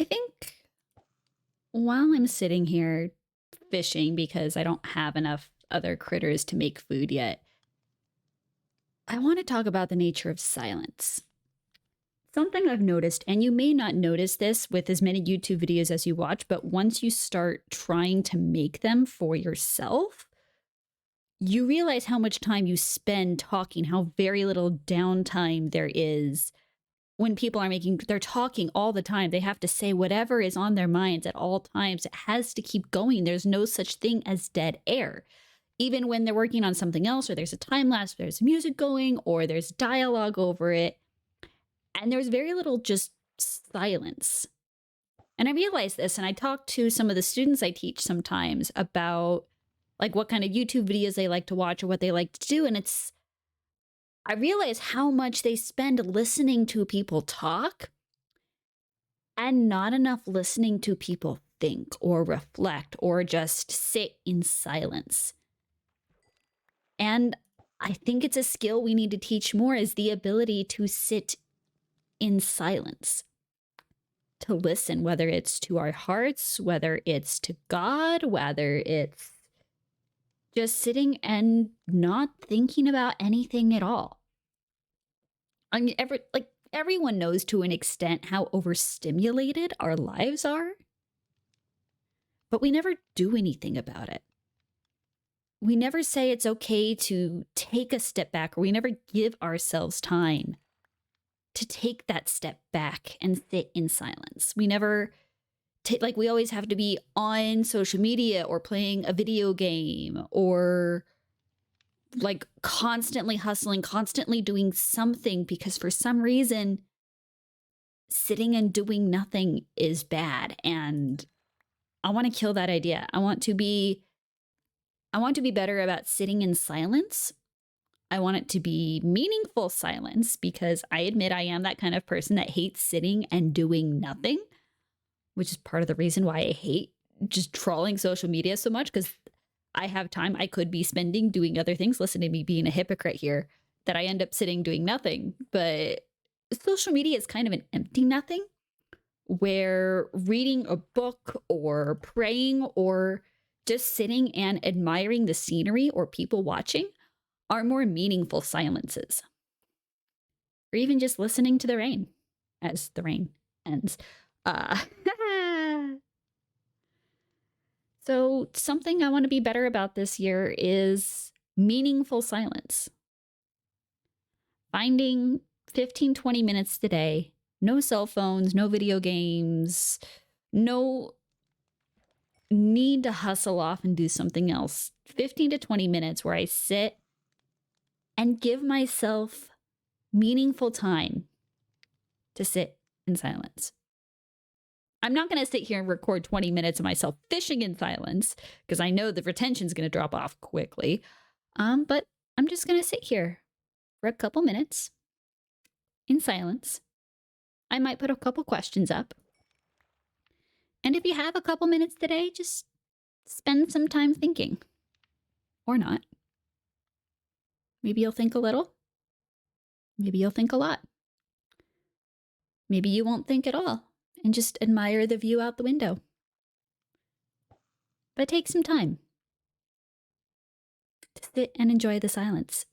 I think while I'm sitting here fishing because I don't have enough other critters to make food yet, I want to talk about the nature of silence. Something I've noticed, and you may not notice this with as many YouTube videos as you watch, but once you start trying to make them for yourself, you realize how much time you spend talking, how very little downtime there is when people are they're talking all the time. They have to say whatever is on their minds at all times. It has to keep going. There's no such thing as dead air. Even when they're working on something else, or there's a time lapse, there's music going, or there's dialogue over it. And there's very little just silence. And I realized this, and I talk to some of the students I teach sometimes about like what kind of YouTube videos they like to watch or what they like to do. And I realize how much they spend listening to people talk and not enough listening to people think or reflect or just sit in silence. And I think it's a skill we need to teach more, is the ability to sit in silence, to listen, whether it's to our hearts, whether it's to God, whether it's just sitting and not thinking about anything at all. I mean, everyone knows to an extent how overstimulated our lives are, but we never do anything about it. We never say it's okay to take a step back, or we never give ourselves time to take that step back and sit in silence. We never we always have to be on social media or playing a video game or like constantly hustling, constantly doing something, because for some reason sitting and doing nothing is bad. And I want to kill that idea. I want to be better about sitting in silence. I want it to be meaningful silence, because I admit I am that kind of person that hates sitting and doing nothing, which is part of the reason why I hate just trawling social media so much, because I have time I could be spending doing other things. Listen to me being a hypocrite here, that I end up sitting doing nothing. But social media is kind of an empty nothing, where reading a book or praying or just sitting and admiring the scenery or people watching are more meaningful silences. Or even just listening to the rain as the rain ends. So something I want to be better about this year is meaningful silence. Finding 15, 20 minutes today, no cell phones, no video games, no need to hustle off and do something else. 15 to 20 minutes where I sit and give myself meaningful time to sit in silence. I'm not going to sit here and record 20 minutes of myself fishing in silence, because I know the retention's going to drop off quickly. But I'm just going to sit here for a couple minutes in silence. I might put a couple questions up. And if you have a couple minutes today, just spend some time thinking. Or not. Maybe you'll think a little. Maybe you'll think a lot. Maybe you won't think at all and just admire the view out the window. But take some time to sit and enjoy the silence.